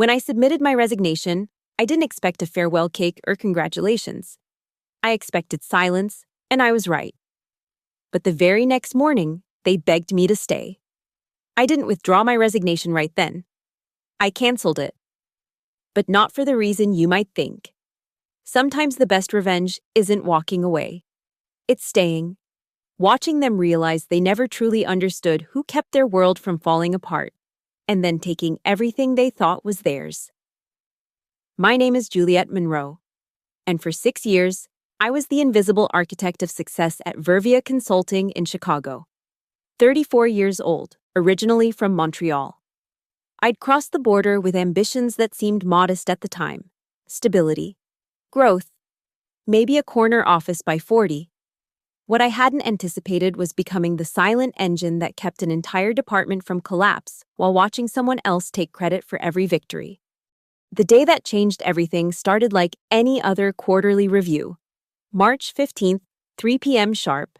When I submitted my resignation, I didn't expect a farewell cake or congratulations. I expected silence, and I was right. But the very next morning, they begged me to stay. I didn't withdraw my resignation right then. I canceled it. But not for the reason you might think. Sometimes the best revenge isn't walking away. It's staying. Watching them realize they never truly understood who kept their world from falling apart, and then taking everything they thought was theirs. My name is Juliette Monroe, and for 6 years, I was the invisible architect of success at Vervia Consulting in Chicago. 34 years old, originally from Montreal. I'd crossed the border with ambitions that seemed modest at the time. Stability. Growth. Maybe a corner office by 40. What I hadn't anticipated was becoming the silent engine that kept an entire department from collapse while watching someone else take credit for every victory. The day that changed everything started like any other quarterly review. March 15th, 3 p.m. sharp.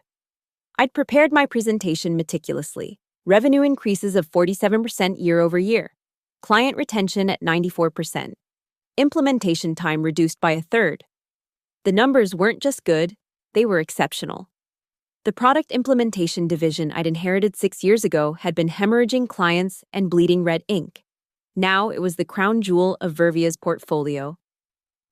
I'd prepared my presentation meticulously. Revenue increases of 47% year over year. Client retention at 94%. Implementation time reduced by a third. The numbers weren't just good, they were exceptional. The product implementation division I'd inherited 6 years ago had been hemorrhaging clients and bleeding red ink. Now it was the crown jewel of Vervia's portfolio.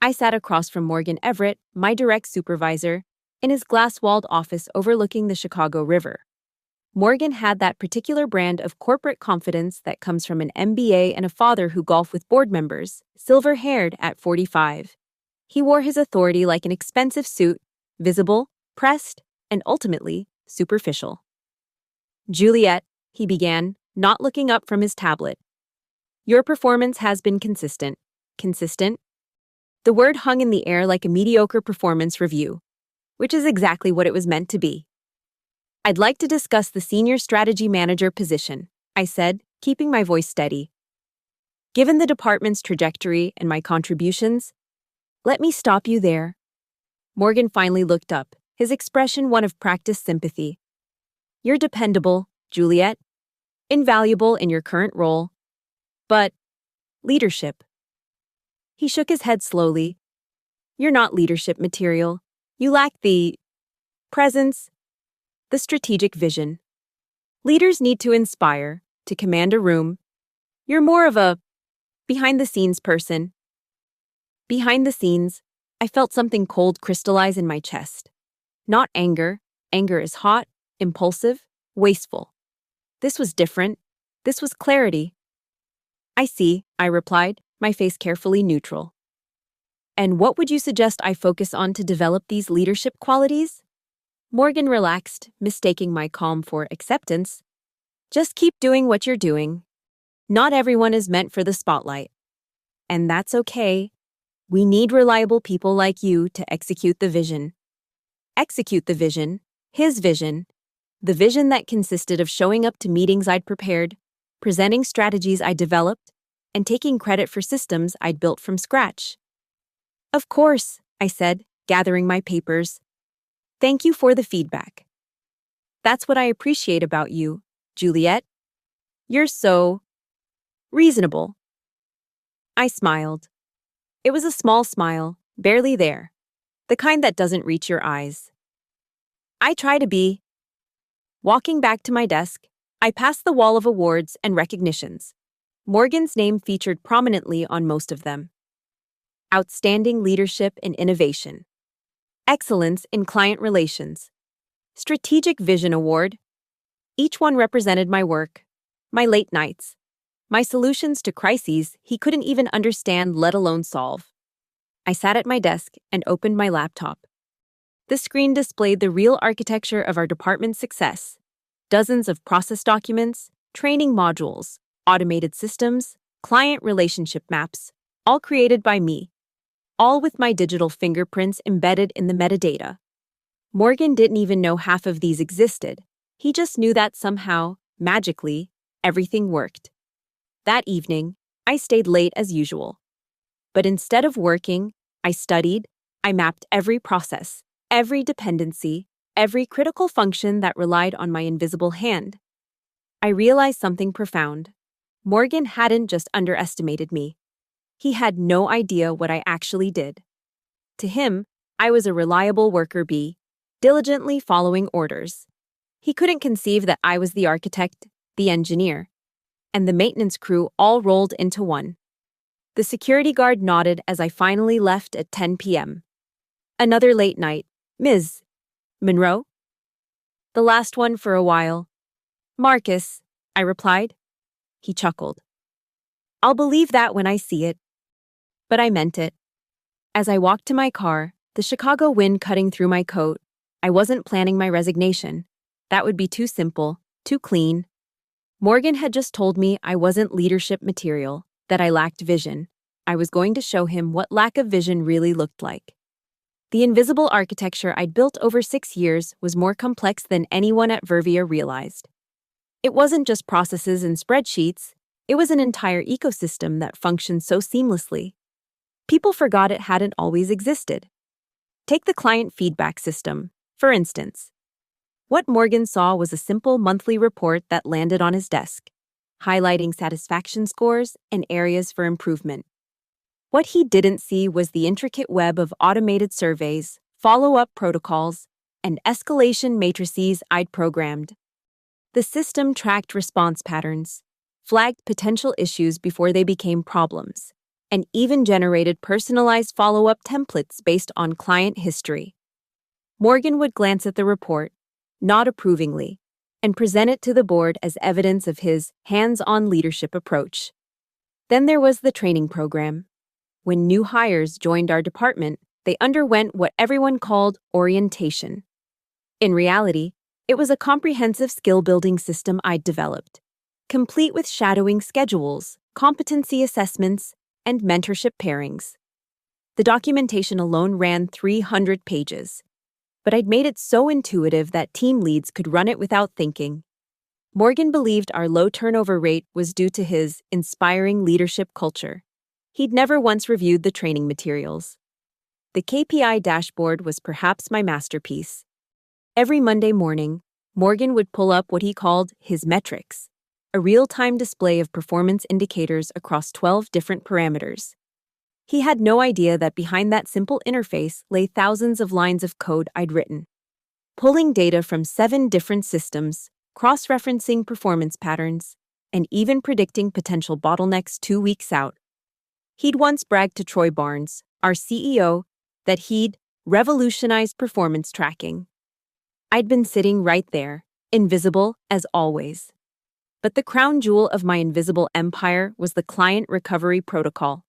I sat across from Morgan Everett, my direct supervisor, in his glass-walled office overlooking the Chicago River. Morgan had that particular brand of corporate confidence that comes from an MBA and a father who golfed with board members, silver-haired at 45. He wore his authority like an expensive suit, visible, pressed, and ultimately superficial. "Juliette," he began, not looking up from his tablet. "Your performance has been consistent." Consistent? The word hung in the air like a mediocre performance review, which is exactly what it was meant to be. "I'd like to discuss the senior strategy manager position," I said, keeping my voice steady. "Given the department's trajectory and my contributions, let me stop you there." Morgan finally looked up, his expression one of practiced sympathy. "You're dependable, Juliette. Invaluable in your current role. But leadership." He shook his head slowly. "You're not leadership material. You lack the presence, the strategic vision. Leaders need to inspire, to command a room. You're more of a behind-the-scenes person." Behind the scenes, I felt something cold crystallize in my chest. Not anger. Anger is hot, impulsive, wasteful. This was different. This was clarity. "I see," I replied, my face carefully neutral. "And what would you suggest I focus on to develop these leadership qualities?" Morgan relaxed, mistaking my calm for acceptance. "Just keep doing what you're doing. Not everyone is meant for the spotlight. And that's okay. We need reliable people like you to execute the vision." Execute the vision, his vision, the vision that consisted of showing up to meetings I'd prepared, presenting strategies I developed, and taking credit for systems I'd built from scratch. "Of course," I said, gathering my papers. "Thank you for the feedback. That's what I appreciate about you, Juliette. You're so reasonable." I smiled. It was a small smile, barely there, the kind that doesn't reach your eyes. I try to be. Walking back to my desk, I passed the wall of awards and recognitions. Morgan's name featured prominently on most of them. Outstanding Leadership and Innovation. Excellence in Client Relations. Strategic Vision Award. Each one represented my work, my late nights, my solutions to crises he couldn't even understand, let alone solve. I sat at my desk and opened my laptop. The screen displayed the real architecture of our department's success. Dozens of process documents, training modules, automated systems, client relationship maps, all created by me. All with my digital fingerprints embedded in the metadata. Morgan didn't even know half of these existed. He just knew that somehow, magically, everything worked. That evening, I stayed late as usual. But instead of working, I studied, I mapped every process, every dependency, every critical function that relied on my invisible hand. I realized something profound. Morgan hadn't just underestimated me. He had no idea what I actually did. To him, I was a reliable worker bee, diligently following orders. He couldn't conceive that I was the architect, the engineer, and the maintenance crew all rolled into one. The security guard nodded as I finally left at 10 p.m. Another late night. Ms. Monroe? The last one for a while. Marcus, I replied. He chuckled. I'll believe that when I see it. But I meant it. As I walked to my car, the Chicago wind cutting through my coat, I wasn't planning my resignation. That would be too simple, too clean. Morgan had just told me I wasn't leadership material, that I lacked vision. I was going to show him what lack of vision really looked like. The invisible architecture I'd built over 6 years was more complex than anyone at Vervia realized. It wasn't just processes and spreadsheets, it was an entire ecosystem that functioned so seamlessly. People forgot it hadn't always existed. Take the client feedback system, for instance. What Morgan saw was a simple monthly report that landed on his desk, highlighting satisfaction scores and areas for improvement. What he didn't see was the intricate web of automated surveys, follow-up protocols, and escalation matrices I'd programmed. The system tracked response patterns, flagged potential issues before they became problems, and even generated personalized follow-up templates based on client history. Morgan would glance at the report, nod approvingly, and present it to the board as evidence of his hands-on leadership approach. Then there was the training program. When new hires joined our department, they underwent what everyone called orientation. In reality, it was a comprehensive skill-building system I'd developed, complete with shadowing schedules, competency assessments, and mentorship pairings. The documentation alone ran 300 pages, but I'd made it so intuitive that team leads could run it without thinking. Morgan believed our low turnover rate was due to his inspiring leadership culture. He'd never once reviewed the training materials. The KPI dashboard was perhaps my masterpiece. Every Monday morning, Morgan would pull up what he called his metrics, a real-time display of performance indicators across 12 different parameters. He had no idea that behind that simple interface lay thousands of lines of code I'd written, pulling data from 7 different systems, cross-referencing performance patterns, and even predicting potential bottlenecks 2 weeks out. He'd once bragged to Troy Barnes, our CEO, that he'd revolutionized performance tracking. I'd been sitting right there, invisible as always. But the crown jewel of my invisible empire was the client recovery protocol.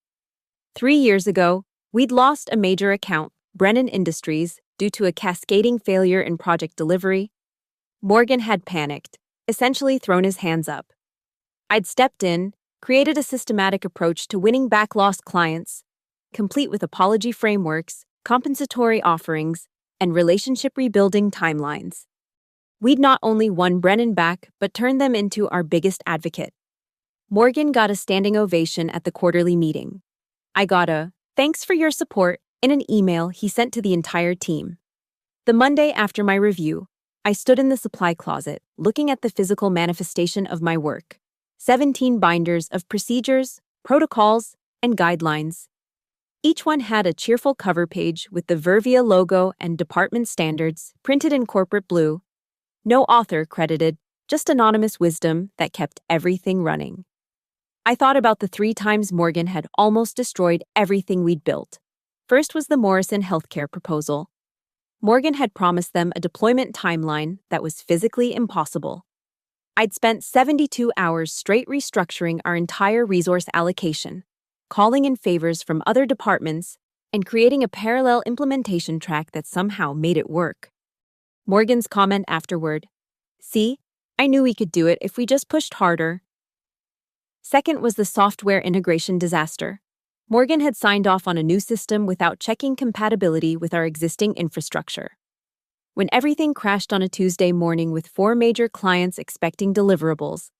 3 years ago, we'd lost a major account, Brennan Industries, due to a cascading failure in project delivery. Morgan had panicked, essentially thrown his hands up. I'd stepped in, created a systematic approach to winning back lost clients, complete with apology frameworks, compensatory offerings, and relationship rebuilding timelines. We'd not only won Brennan back, but turned them into our biggest advocate. Morgan got a standing ovation at the quarterly meeting. I got a "thanks for your support" in an email he sent to the entire team. The Monday after my review, I stood in the supply closet, looking at the physical manifestation of my work. 17 binders of procedures, protocols, and guidelines. Each one had a cheerful cover page with the Vervia logo and department standards printed in corporate blue. No author credited, just anonymous wisdom that kept everything running. I thought about the 3 times Morgan had almost destroyed everything we'd built. First was the Morrison healthcare proposal. Morgan had promised them a deployment timeline that was physically impossible. I'd spent 72 hours straight restructuring our entire resource allocation, calling in favors from other departments, and creating a parallel implementation track that somehow made it work. Morgan's comment afterward, "See, I knew we could do it if we just pushed harder." Second was the software integration disaster. Morgan had signed off on a new system without checking compatibility with our existing infrastructure. When everything crashed on a Tuesday morning with 4 major clients expecting deliverables,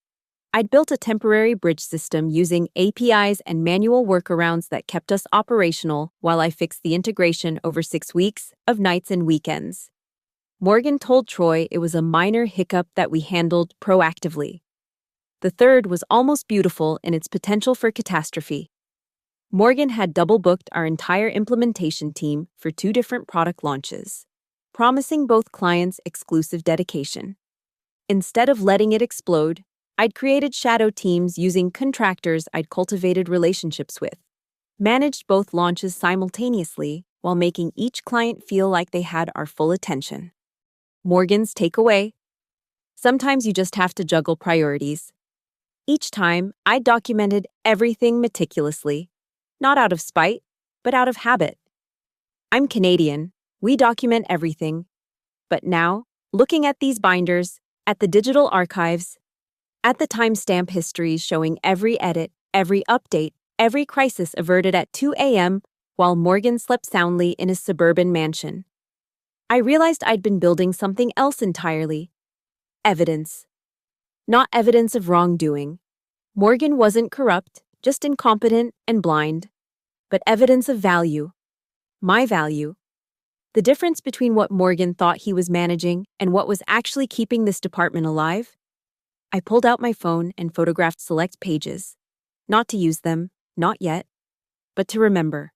I'd built a temporary bridge system using APIs and manual workarounds that kept us operational while I fixed the integration over 6 weeks of nights and weekends. Morgan told Troy it was a minor hiccup that we handled proactively. The third was almost beautiful in its potential for catastrophe. Morgan had double booked our entire implementation team for 2 different product launches, promising both clients exclusive dedication. Instead of letting it explode, I'd created shadow teams using contractors I'd cultivated relationships with, managed both launches simultaneously while making each client feel like they had our full attention. Morgan's takeaway: sometimes you just have to juggle priorities. Each time, I documented everything meticulously, not out of spite, but out of habit. I'm Canadian, we document everything. But now, looking at these binders, at the digital archives, at the timestamp histories showing every edit, every update, every crisis averted at 2 a.m. while Morgan slept soundly in his suburban mansion, I realized I'd been building something else entirely. Evidence. Not evidence of wrongdoing. Morgan wasn't corrupt, just incompetent and blind. But evidence of value. My value. The difference between what Morgan thought he was managing and what was actually keeping this department alive? I pulled out my phone and photographed select pages. Not to use them, not yet, but to remember.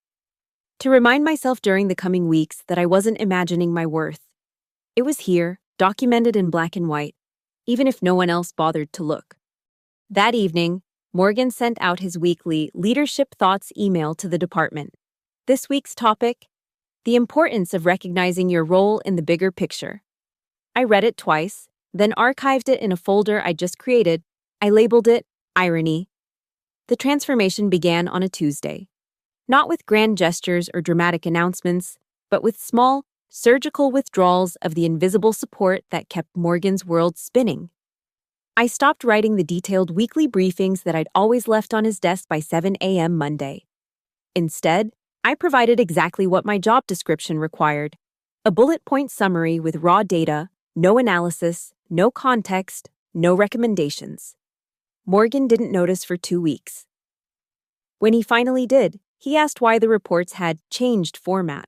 To remind myself during the coming weeks that I wasn't imagining my worth. It was here, documented in black and white, even if no one else bothered to look. That evening, Morgan sent out his weekly Leadership Thoughts email to the department. This week's topic: the importance of recognizing your role in the bigger picture. I read it twice, then archived it in a folder I just created. I labeled it Irony. The transformation began on a Tuesday. Not with grand gestures or dramatic announcements, but with small, surgical withdrawals of the invisible support that kept Morgan's world spinning. I stopped writing the detailed weekly briefings that I'd always left on his desk by 7 a.m. Monday. Instead, I provided exactly what my job description required: a bullet point summary with raw data, no analysis, no context, no recommendations. Morgan didn't notice for 2 weeks. When he finally did, he asked why the reports had changed format.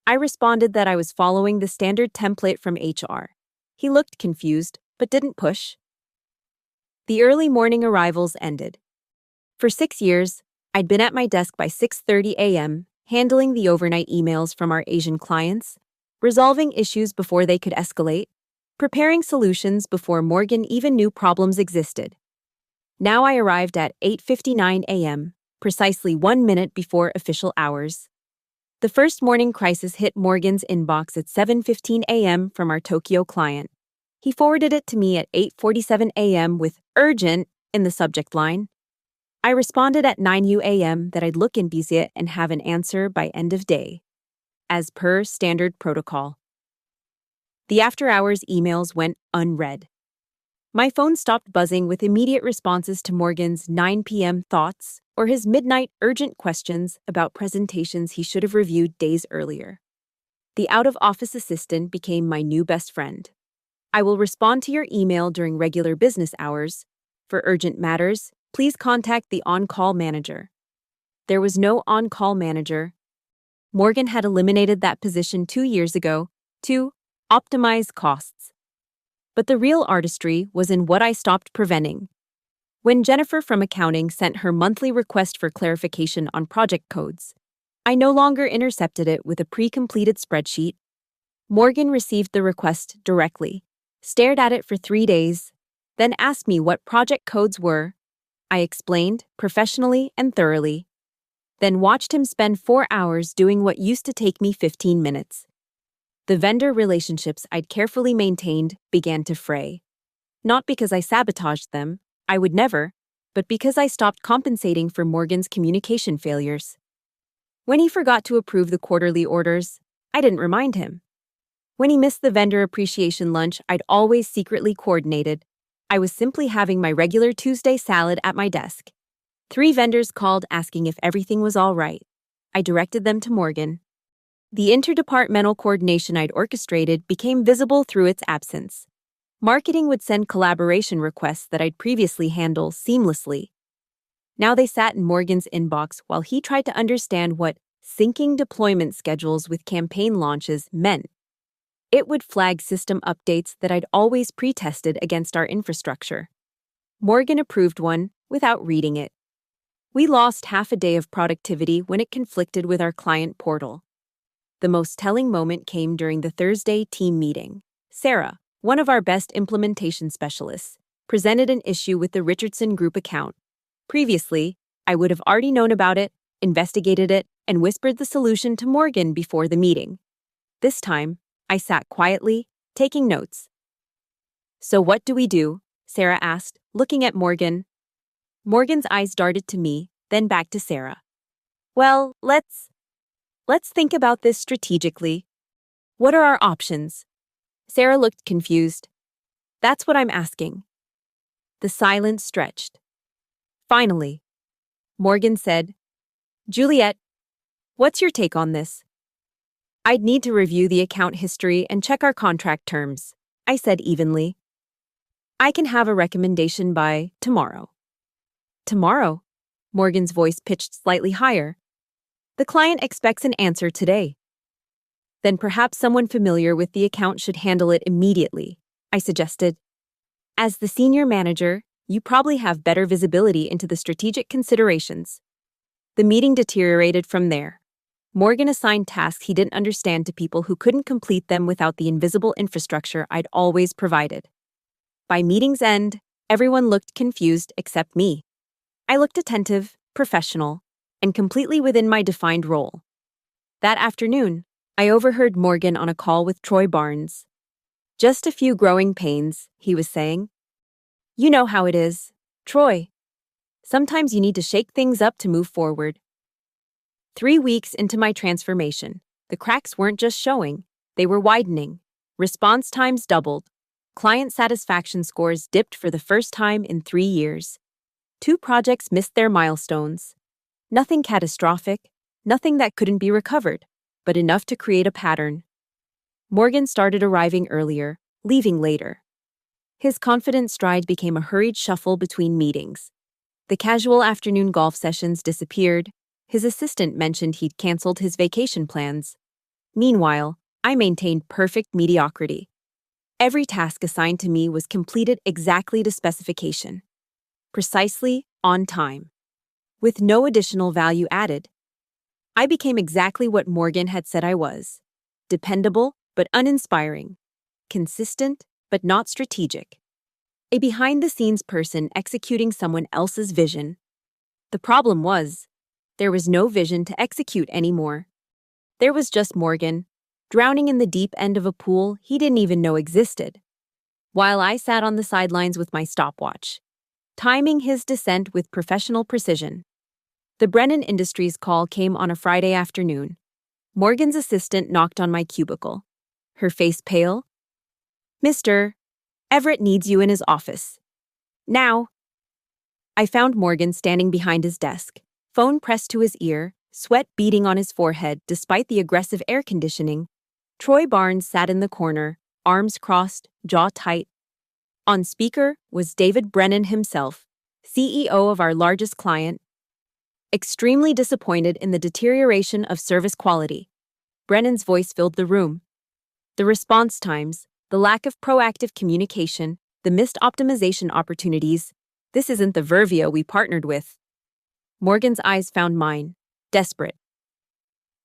I responded that I was following the standard template from HR. He looked confused, but didn't push. The early morning arrivals ended. For 6 years, I'd been at my desk by 6:30 a.m., handling the overnight emails from our Asian clients, resolving issues before they could escalate, preparing solutions before Morgan even knew problems existed. Now I arrived at 8:59 a.m., precisely 1 minute before official hours. The first morning crisis hit Morgan's inbox at 7:15 a.m. from our Tokyo client. He forwarded it to me at 8:47 a.m. with "urgent" in the subject line. I responded at 9 a.m. that I'd look into it and have an answer by end of day, as per standard protocol. The after-hours emails went unread. My phone stopped buzzing with immediate responses to Morgan's 9 p.m. thoughts or his midnight urgent questions about presentations he should have reviewed days earlier. The out-of-office assistant became my new best friend. I will respond to your email during regular business hours. For urgent matters, please contact the on-call manager. There was no on-call manager. Morgan had eliminated that position 2 years ago to optimize costs. But the real artistry was in what I stopped preventing. When Jennifer from accounting sent her monthly request for clarification on project codes, I no longer intercepted it with a pre-completed spreadsheet. Morgan received the request directly, stared at it for 3 days, then asked me what project codes were. I explained, professionally and thoroughly, then watched him spend 4 hours doing what used to take me 15 minutes. The vendor relationships I'd carefully maintained began to fray. Not because I sabotaged them, I would never, but because I stopped compensating for Morgan's communication failures. When he forgot to approve the quarterly orders, I didn't remind him. When he missed the vendor appreciation lunch I'd always secretly coordinated, I was simply having my regular Tuesday salad at my desk. 3 vendors called asking if everything was all right. I directed them to Morgan. The interdepartmental coordination I'd orchestrated became visible through its absence. Marketing would send collaboration requests that I'd previously handled seamlessly. Now they sat in Morgan's inbox while he tried to understand what syncing deployment schedules with campaign launches meant. It would flag system updates that I'd always pre-tested against our infrastructure. Morgan approved one without reading it. We lost half a day of productivity when it conflicted with our client portal. The most telling moment came during the Thursday team meeting. Sarah, one of our best implementation specialists, presented an issue with the Richardson Group account. Previously, I would have already known about it, investigated it, and whispered the solution to Morgan before the meeting. This time, I sat quietly, taking notes. "So what do we do?" Sarah asked, looking at Morgan. Morgan's eyes darted to me, then back to Sarah. "Well, let's think about this strategically. What are our options?" Sarah looked confused. "That's what I'm asking." The silence stretched. Finally, Morgan said, "Juliet, what's your take on this?" "I'd need to review the account history and check our contract terms," I said evenly. "I can have a recommendation by tomorrow." "Tomorrow?" Morgan's voice pitched slightly higher. "The client expects an answer today." "Then perhaps someone familiar with the account should handle it immediately," I suggested. "As the senior manager, you probably have better visibility into the strategic considerations." The meeting deteriorated from there. Morgan assigned tasks he didn't understand to people who couldn't complete them without the invisible infrastructure I'd always provided. By meeting's end, everyone looked confused except me. I looked attentive, professional, and completely within my defined role. That afternoon, I overheard Morgan on a call with Troy Barnes. "Just a few growing pains," he was saying. "You know how it is, Troy. Sometimes you need to shake things up to move forward." 3 weeks into my transformation, the cracks weren't just showing, they were widening. Response times doubled. Client satisfaction scores dipped for the first time in 3 years. 2 projects missed their milestones. Nothing catastrophic, nothing that couldn't be recovered, but enough to create a pattern. Morgan started arriving earlier, leaving later. His confident stride became a hurried shuffle between meetings. The casual afternoon golf sessions disappeared. His assistant mentioned he'd canceled his vacation plans. Meanwhile, I maintained perfect mediocrity. Every task assigned to me was completed exactly to specification. Precisely on time. With no additional value added. I became exactly what Morgan had said I was. Dependable, but uninspiring. Consistent, but not strategic. A behind-the-scenes person executing someone else's vision. The problem was, there was no vision to execute anymore. There was just Morgan, drowning in the deep end of a pool he didn't even know existed, while I sat on the sidelines with my stopwatch, timing his descent with professional precision. The Brennan Industries call came on a Friday afternoon. Morgan's assistant knocked on my cubicle, her face pale. "Mr. Everett needs you in his office. Now." I found Morgan standing behind his desk, phone pressed to his ear, sweat beading on his forehead despite the aggressive air conditioning. Troy Barnes sat in the corner, arms crossed, jaw tight. On speaker was David Brennan himself, CEO of our largest client. Extremely disappointed in the deterioration of service quality, Brennan's voice filled the room. The response times, the lack of proactive communication, the missed optimization opportunities. This isn't the Vervia we partnered with. Morgan's eyes found mine, desperate.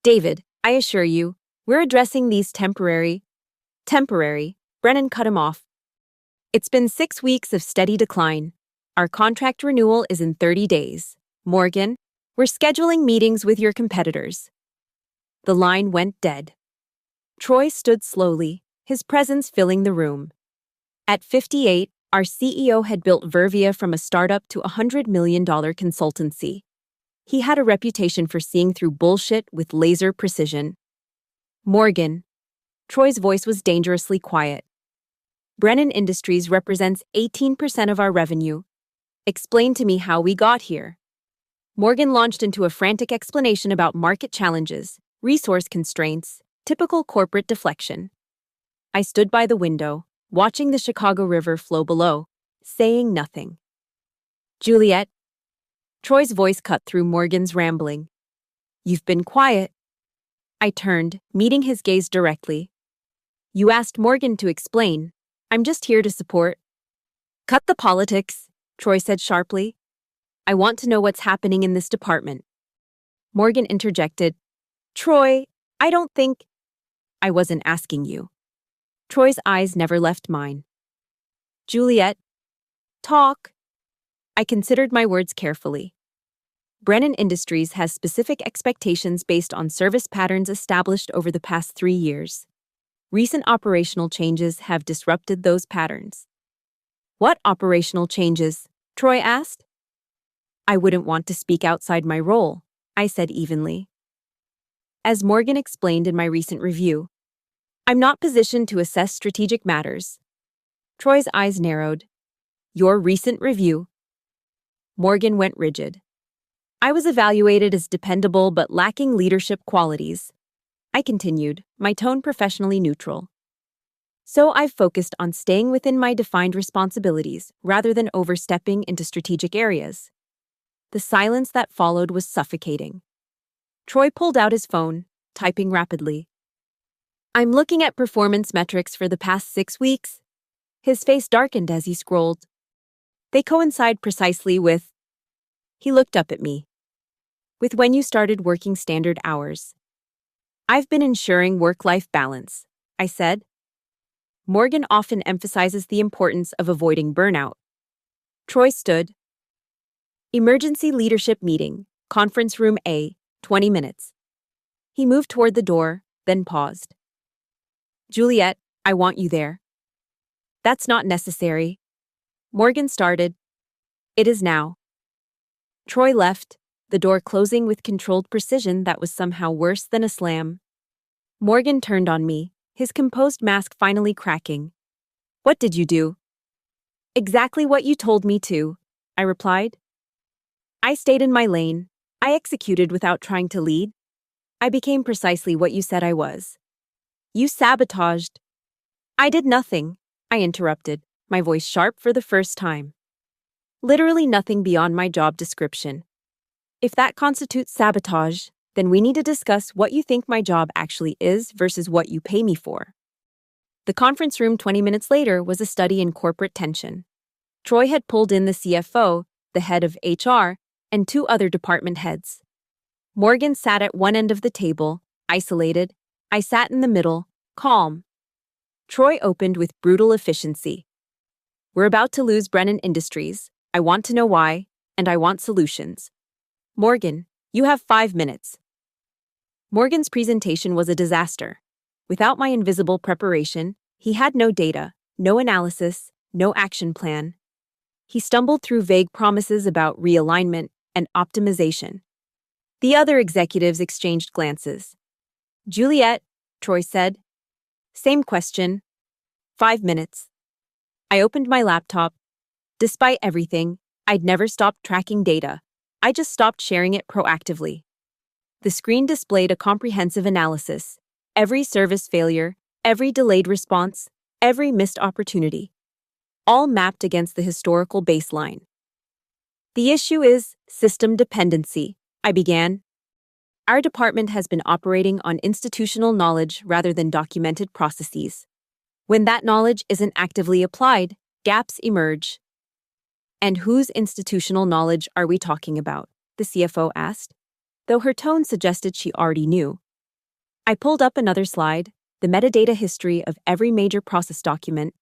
"David, I assure you, we're addressing these temporary, Brennan cut him off. "It's been 6 weeks of steady decline. Our contract renewal is in 30 days. Morgan, we're scheduling meetings with your competitors." The line went dead. Troy stood slowly, his presence filling the room. At 58, our CEO had built Vervia from a startup to a $100 million consultancy. He had a reputation for seeing through bullshit with laser precision. "Morgan." Troy's voice was dangerously quiet. "Brennan Industries represents 18% of our revenue. Explain to me how we got here." Morgan launched into a frantic explanation about market challenges, resource constraints, typical corporate deflection. I stood by the window, watching the Chicago River flow below, saying nothing. "Juliet." Troy's voice cut through Morgan's rambling. "You've been quiet." I turned, meeting his gaze directly. "You asked Morgan to explain. I'm just here to support." "Cut the politics," Troy said sharply. I want to know what's happening in this department. Morgan interjected. Troy, I don't think. I wasn't asking you. Troy's eyes never left mine. Juliet, talk. I considered my words carefully. Brennan Industries has specific expectations based on service patterns established over the past 3 years. Recent operational changes have disrupted those patterns. What operational changes? Troy asked. I wouldn't want to speak outside my role, I said evenly. As Morgan explained in my recent review, I'm not positioned to assess strategic matters. Troy's eyes narrowed. Your recent review. Morgan went rigid. I was evaluated as dependable but lacking leadership qualities. I continued, my tone professionally neutral. So I've focused on staying within my defined responsibilities rather than overstepping into strategic areas. The silence that followed was suffocating. Troy pulled out his phone, typing rapidly. I'm looking at performance metrics for the past 6 weeks. His face darkened as he scrolled. They coincide precisely with... He looked up at me. With when you started working standard hours. I've been ensuring work-life balance, I said. Morgan often emphasizes the importance of avoiding burnout. Troy stood. Emergency leadership meeting, conference room A, 20 minutes. He moved toward the door, then paused. Juliet, I want you there. That's not necessary. Morgan started. It is now. Troy left, the door closing with controlled precision that was somehow worse than a slam. Morgan turned on me, his composed mask finally cracking. What did you do? Exactly what you told me to, I replied. I stayed in my lane. I executed without trying to lead. I became precisely what you said I was. You sabotaged. I did nothing, I interrupted, my voice sharp for the first time. Literally nothing beyond my job description. If that constitutes sabotage, then we need to discuss what you think my job actually is versus what you pay me for. The conference room 20 minutes later was a study in corporate tension. Troy had pulled in the CFO, the head of HR, and 2 other department heads. Morgan sat at one end of the table, isolated. I sat in the middle, calm. Troy opened with brutal efficiency. We're about to lose Brennan Industries. I want to know why, and I want solutions. Morgan, you have 5 minutes. Morgan's presentation was a disaster. Without my invisible preparation, he had no data, no analysis, no action plan. He stumbled through vague promises about realignment and optimization. The other executives exchanged glances. Juliet, Troy said. Same question. 5 minutes. I opened my laptop. Despite everything, I'd never stopped tracking data. I just stopped sharing it proactively. The screen displayed a comprehensive analysis. Every service failure, every delayed response, every missed opportunity. All mapped against the historical baseline. The issue is system dependency, I began. Our department has been operating on institutional knowledge rather than documented processes. When that knowledge isn't actively applied, gaps emerge. And whose institutional knowledge are we talking about? The CFO asked, though her tone suggested she already knew. I pulled up another slide, the metadata history of every major process document,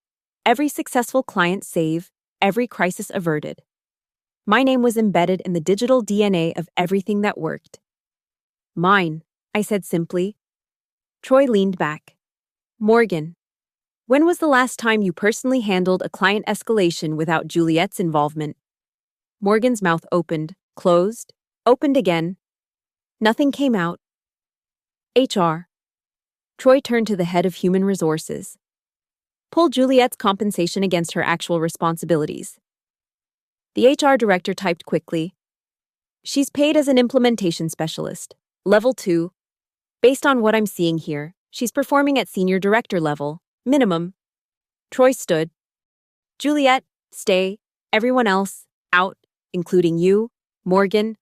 every successful client save, every crisis averted. My name was embedded in the digital DNA of everything that worked. Mine, I said simply. Troy leaned back. Morgan, when was the last time you personally handled a client escalation without Juliet's involvement? Morgan's mouth opened, closed, opened again. Nothing came out. HR. Troy turned to the head of human resources. Pull Juliet's compensation against her actual responsibilities. The HR director typed quickly. She's paid as an implementation specialist, level 2. Based on what I'm seeing here, she's performing at senior director level, minimum. Troy stood. Juliet, stay. Everyone else, out, including you, Morgan.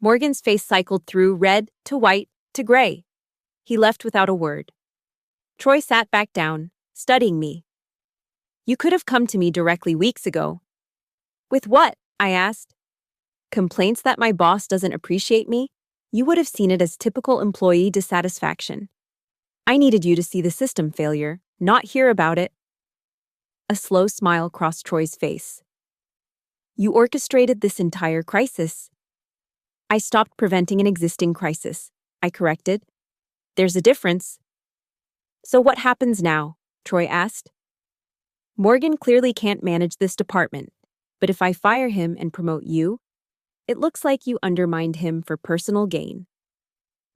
Morgan's face cycled through red to white to gray. He left without a word. Troy sat back down, studying me. You could have come to me directly weeks ago. With what? I asked. Complaints that my boss doesn't appreciate me? You would have seen it as typical employee dissatisfaction. I needed you to see the system failure, not hear about it. A slow smile crossed Troy's face. You orchestrated this entire crisis. I stopped preventing an existing crisis, I corrected. There's a difference. So what happens now? Troy asked. Morgan clearly can't manage this department, but if I fire him and promote you, it looks like you undermined him for personal gain.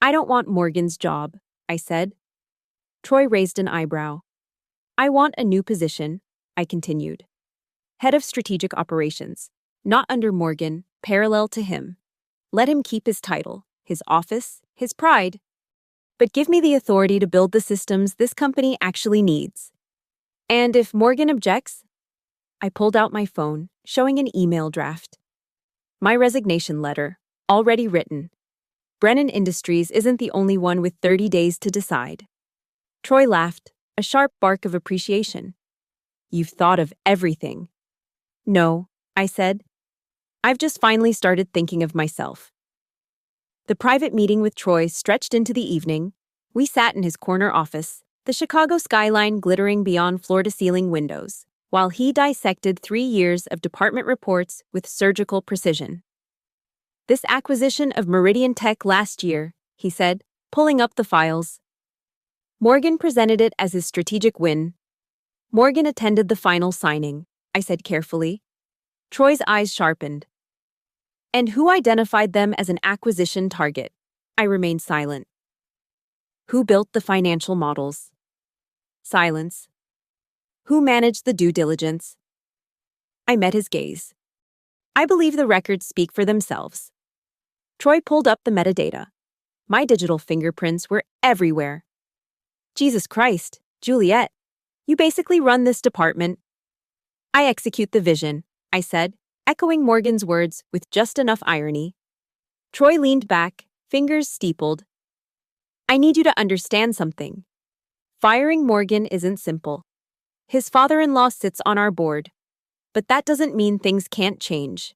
I don't want Morgan's job, I said. Troy raised an eyebrow. I want a new position, I continued. Head of Strategic Operations, not under Morgan, parallel to him. Let him keep his title, his office, his pride. But give me the authority to build the systems this company actually needs. And if Morgan objects, I pulled out my phone, showing an email draft. My resignation letter, already written. Brennan Industries isn't the only one with 30 days to decide. Troy laughed, a sharp bark of appreciation. You've thought of everything. No, I said. I've just finally started thinking of myself. The private meeting with Troy stretched into the evening. We sat in his corner office, the Chicago skyline glittering beyond floor-to-ceiling windows, while he dissected 3 years of department reports with surgical precision. This acquisition of Meridian Tech last year, he said, pulling up the files. Morgan presented it as his strategic win. Morgan attended the final signing, I said carefully. Troy's eyes sharpened. And who identified them as an acquisition target? I remained silent. Who built the financial models? Silence. Who managed the due diligence? I met his gaze. I believe the records speak for themselves. Troy pulled up the metadata. My digital fingerprints were everywhere. Jesus Christ, Juliet, you basically run this department. I execute the vision, I said, echoing Morgan's words with just enough irony. Troy leaned back, fingers steepled. I need you to understand something. Firing Morgan isn't simple. His father-in-law sits on our board, but that doesn't mean things can't change.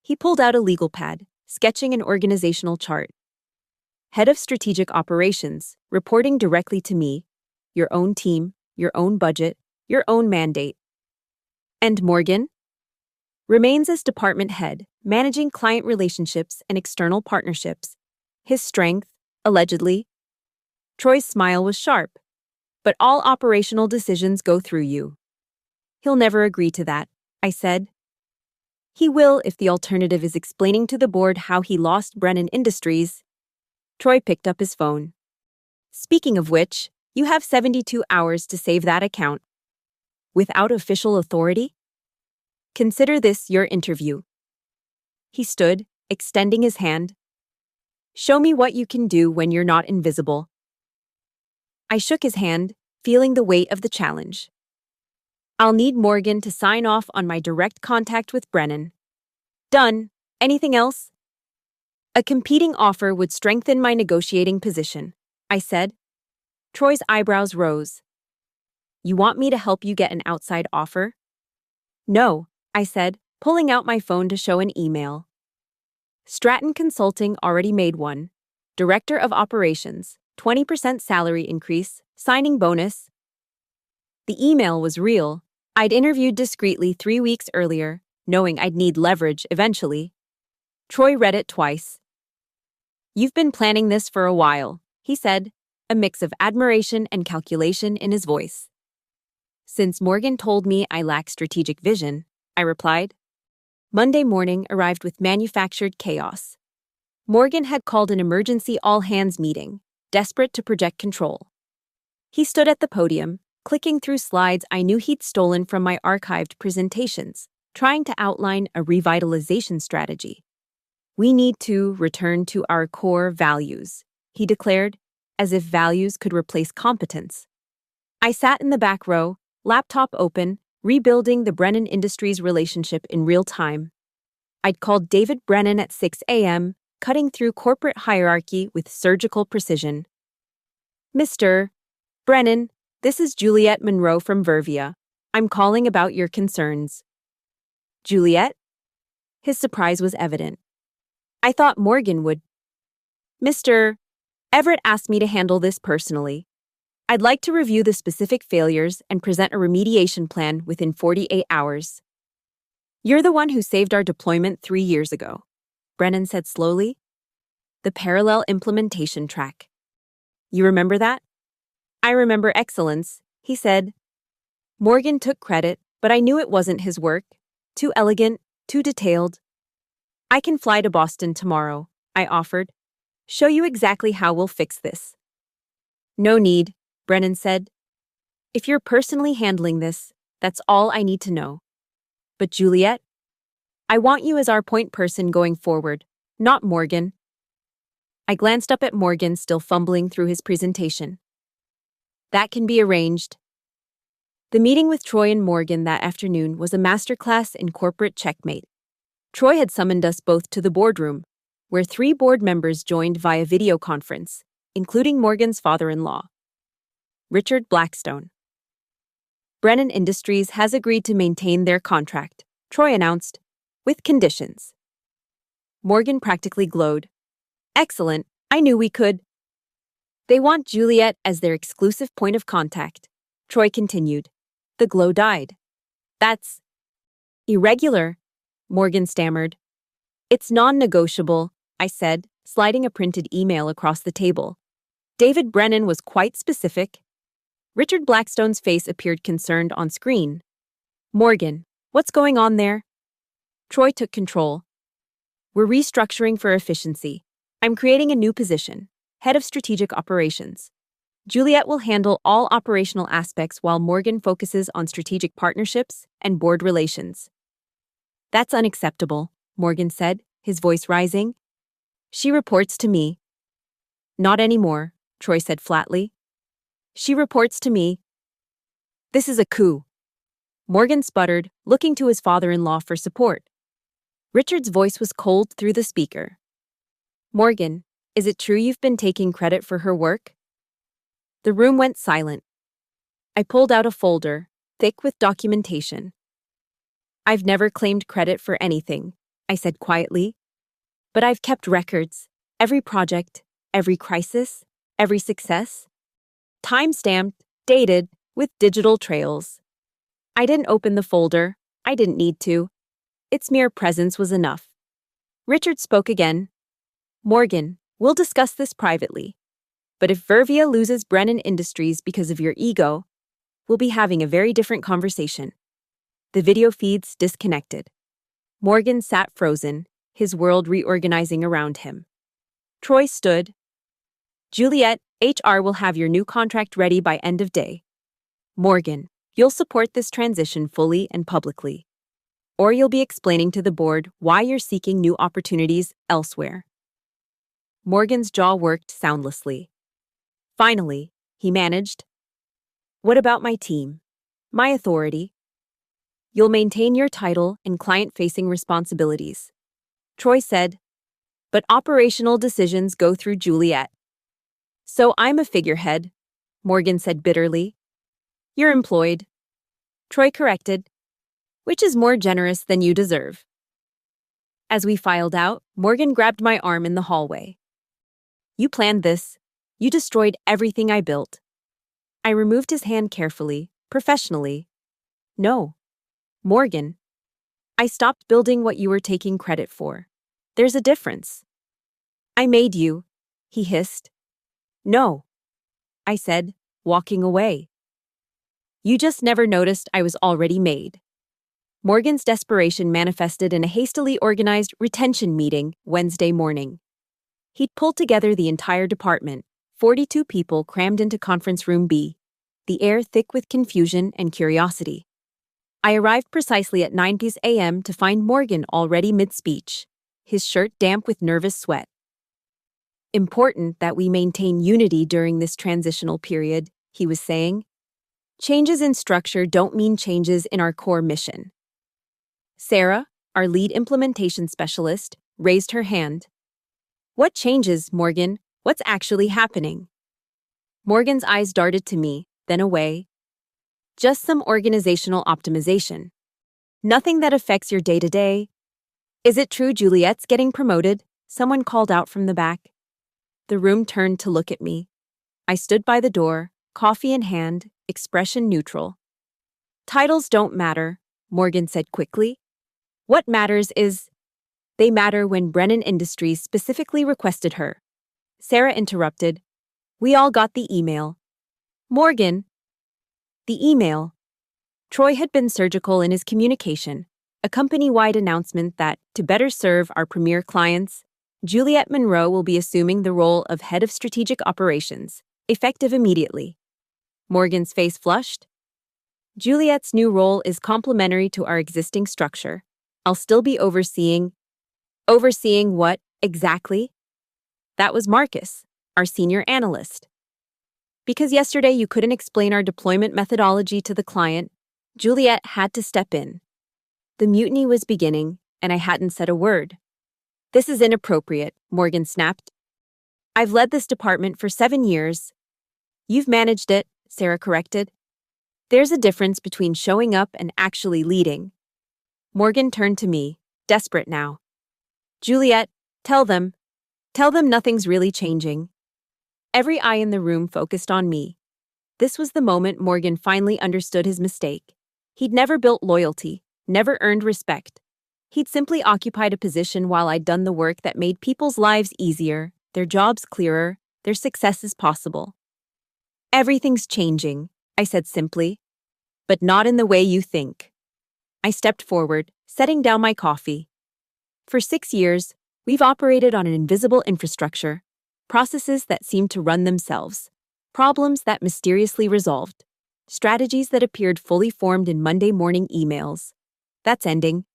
He pulled out a legal pad, sketching an organizational chart. Head of Strategic Operations, reporting directly to me, your own team, your own budget, your own mandate. And Morgan? Remains as department head, managing client relationships and external partnerships. His strength, allegedly. Troy's smile was sharp. But all operational decisions go through you. He'll never agree to that, I said. He will if the alternative is explaining to the board how he lost Brennan Industries. Troy picked up his phone. Speaking of which, you have 72 hours to save that account. Without official authority? Consider this your interview. He stood, extending his hand. Show me what you can do when you're not invisible. I shook his hand, feeling the weight of the challenge. I'll need Morgan to sign off on my direct contact with Brennan. Done. Anything else? A competing offer would strengthen my negotiating position, I said. Troy's eyebrows rose. You want me to help you get an outside offer? No, I said, pulling out my phone to show an email. Stratton Consulting already made one. Director of Operations, 20% salary increase, signing bonus. The email was real. I'd interviewed discreetly 3 weeks earlier, knowing I'd need leverage eventually. Troy read it twice. You've been planning this for a while, he said, a mix of admiration and calculation in his voice. Since Morgan told me I lack strategic vision, I replied. Monday morning arrived with manufactured chaos. Morgan had called an emergency all-hands meeting, desperate to project control. He stood at the podium, clicking through slides I knew he'd stolen from my archived presentations, trying to outline a revitalization strategy. We need to return to our core values, he declared, as if values could replace competence. I sat in the back row, laptop open, rebuilding the Brennan Industries relationship in real time. I'd called David Brennan at 6 a.m., cutting through corporate hierarchy with surgical precision. Mr. Brennan, this is Juliet Monroe from Vervia. I'm calling about your concerns. Juliet? His surprise was evident. I thought Morgan would. Mr. Everett asked me to handle this personally. I'd like to review the specific failures and present a remediation plan within 48 hours. You're the one who saved our deployment 3 years ago, Brennan said slowly. The parallel implementation track. You remember that? I remember excellence, he said. Morgan took credit, but I knew it wasn't his work. Too elegant, too detailed. I can fly to Boston tomorrow, I offered. Show you exactly how we'll fix this. No need, Brennan said. If you're personally handling this, that's all I need to know. But Juliet, I want you as our point person going forward, not Morgan. I glanced up at Morgan, still fumbling through his presentation. That can be arranged. The meeting with Troy and Morgan that afternoon was a masterclass in corporate checkmate. Troy had summoned us both to the boardroom, where 3 board members joined via video conference, including Morgan's father-in-law, Richard Blackstone. Brennan Industries has agreed to maintain their contract, Troy announced, with conditions. Morgan practically glowed. Excellent, I knew we could. They want Juliet as their exclusive point of contact, Troy continued. The glow died. That's irregular, Morgan stammered. It's non-negotiable, I said, sliding a printed email across the table. David Brennan was quite specific. Richard Blackstone's face appeared concerned on screen. Morgan, what's going on there? Troy took control. We're restructuring for efficiency. I'm creating a new position, Head of Strategic Operations. Juliet will handle all operational aspects while Morgan focuses on strategic partnerships and board relations. That's unacceptable, Morgan said, his voice rising. She reports to me. Not anymore, Troy said flatly. She reports to me. This is a coup. Morgan sputtered, looking to his father-in-law for support. Richard's voice was cold through the speaker. Morgan, is it true you've been taking credit for her work? The room went silent. I pulled out a folder, thick with documentation. I've never claimed credit for anything, I said quietly. But I've kept records, every project, every crisis, every success. Time-stamped, dated, with digital trails. I didn't open the folder. I didn't need to. Its mere presence was enough. Richard spoke again. Morgan, we'll discuss this privately. But if Vervia loses Brennan Industries because of your ego, we'll be having a very different conversation. The video feeds disconnected. Morgan sat frozen, his world reorganizing around him. Troy stood. Juliet, HR will have your new contract ready by end of day. Morgan, you'll support this transition fully and publicly. Or you'll be explaining to the board why you're seeking new opportunities elsewhere. Morgan's jaw worked soundlessly. Finally, he managed. What about my team? My authority? You'll maintain your title and client-facing responsibilities. Troy said, but operational decisions go through Juliet. So I'm a figurehead, Morgan said bitterly. You're employed. Troy corrected, which is more generous than you deserve. As we filed out, Morgan grabbed my arm in the hallway. You planned this. You destroyed everything I built. I removed his hand carefully, professionally. No. Morgan. I stopped building what you were taking credit for. There's a difference. I made you, he hissed. No. I said, walking away. You just never noticed I was already made. Morgan's desperation manifested in a hastily organized retention meeting Wednesday morning. He'd pulled together the entire department, 42 people crammed into conference room B, the air thick with confusion and curiosity. I arrived precisely at 9 a.m. to find Morgan already mid-speech, his shirt damp with nervous sweat. Important that we maintain unity during this transitional period, he was saying. Changes in structure don't mean changes in our core mission. Sarah, our lead implementation specialist, raised her hand. What changes, Morgan? What's actually happening? Morgan's eyes darted to me, then away. Just some organizational optimization. Nothing that affects your day-to-day. Is it true Juliet's getting promoted? Someone called out from the back. The room turned to look at me. I stood by the door, coffee in hand, expression neutral. Titles don't matter, Morgan said quickly. What matters is, they matter when Brennan Industries specifically requested her. Sarah interrupted. We all got the email. Morgan. The email. Troy had been surgical in his communication, a company-wide announcement that, to better serve our premier clients, Juliet Monroe will be assuming the role of head of strategic operations, effective immediately. Morgan's face flushed. Juliet's new role is complementary to our existing structure. I'll still be overseeing. Overseeing what, exactly? That was Marcus, our senior analyst. Because yesterday you couldn't explain our deployment methodology to the client, Juliet had to step in. The mutiny was beginning, and I hadn't said a word. This is inappropriate, Morgan snapped. I've led this department for 7 years. You've managed it, Sarah corrected. There's a difference between showing up and actually leading. Morgan turned to me, desperate now. Juliet, tell them nothing's really changing. Every eye in the room focused on me. This was the moment Morgan finally understood his mistake. He'd never built loyalty, never earned respect. He'd simply occupied a position while I'd done the work that made people's lives easier, their jobs clearer, their successes possible. Everything's changing, I said simply, but not in the way you think. I stepped forward, setting down my coffee. For 6 years, we've operated on an invisible infrastructure, processes that seemed to run themselves, problems that mysteriously resolved, strategies that appeared fully formed in Monday morning emails. That's ending.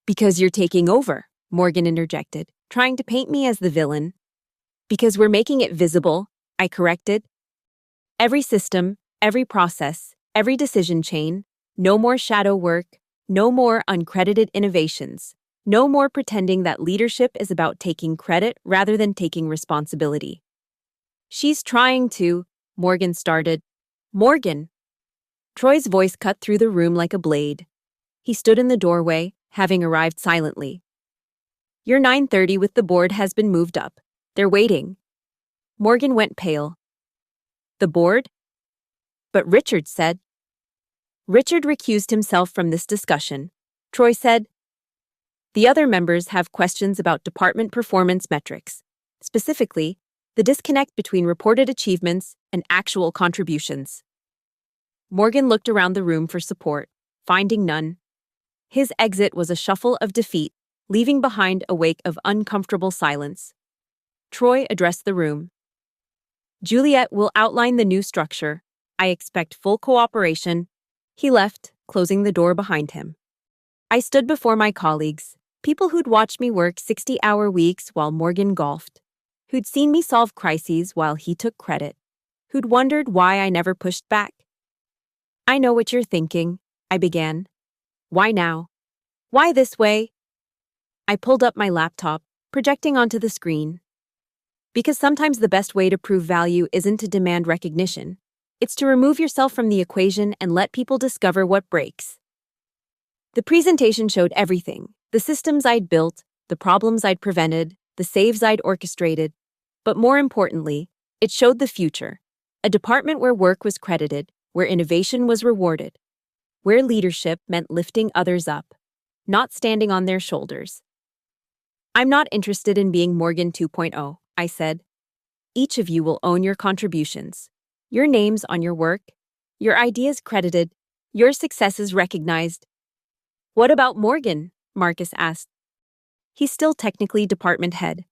Because you're taking over, Morgan interjected, trying to paint me as the villain. Because we're making it visible, I corrected. Every system, every process, every decision chain, no more shadow work, no more uncredited innovations, no more pretending that leadership is about taking credit rather than taking responsibility. She's trying to, Morgan started. Morgan! Troy's voice cut through the room like a blade. He stood in the doorway, having arrived silently. Your 9:30 with the board has been moved up. They're waiting. Morgan went pale. The board? But Richard said. Richard recused himself from this discussion. Troy said, the other members have questions about department performance metrics, specifically, the disconnect between reported achievements and actual contributions. Morgan looked around the room for support, finding none. His exit was a shuffle of defeat, leaving behind a wake of uncomfortable silence. Troy addressed the room. Juliet will outline the new structure. I expect full cooperation. He left, closing the door behind him. I stood before my colleagues, people who'd watched me work 60-hour weeks while Morgan golfed, who'd seen me solve crises while he took credit, who'd wondered why I never pushed back. I know what you're thinking, I began. Why now? Why this way? I pulled up my laptop, projecting onto the screen. Because sometimes the best way to prove value isn't to demand recognition. It's to remove yourself from the equation and let people discover what breaks. The presentation showed everything, the systems I'd built, the problems I'd prevented, the saves I'd orchestrated. But more importantly, it showed the future, a department where work was credited, where innovation was rewarded, where leadership meant lifting others up, not standing on their shoulders. I'm not interested in being Morgan 2.0, I said. Each of you will own your contributions, your names on your work, your ideas credited, your successes recognized. What about Morgan? Marcus asked. He's still technically department head.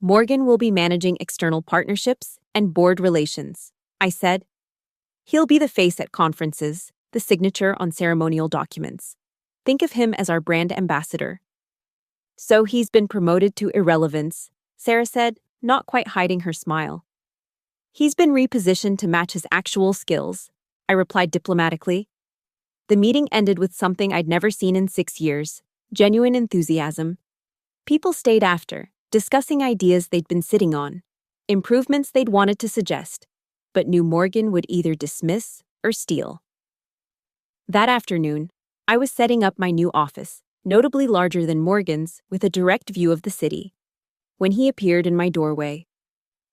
Morgan will be managing external partnerships and board relations, I said. He'll be the face at conferences, the signature on ceremonial documents. Think of him as our brand ambassador. So he's been promoted to irrelevance, Sarah said, not quite hiding her smile. He's been repositioned to match his actual skills, I replied diplomatically. The meeting ended with something I'd never seen in 6 years, genuine enthusiasm. People stayed after, discussing ideas they'd been sitting on, improvements they'd wanted to suggest, but knew Morgan would either dismiss or steal. That afternoon, I was setting up my new office, notably larger than Morgan's, with a direct view of the city. When he appeared in my doorway,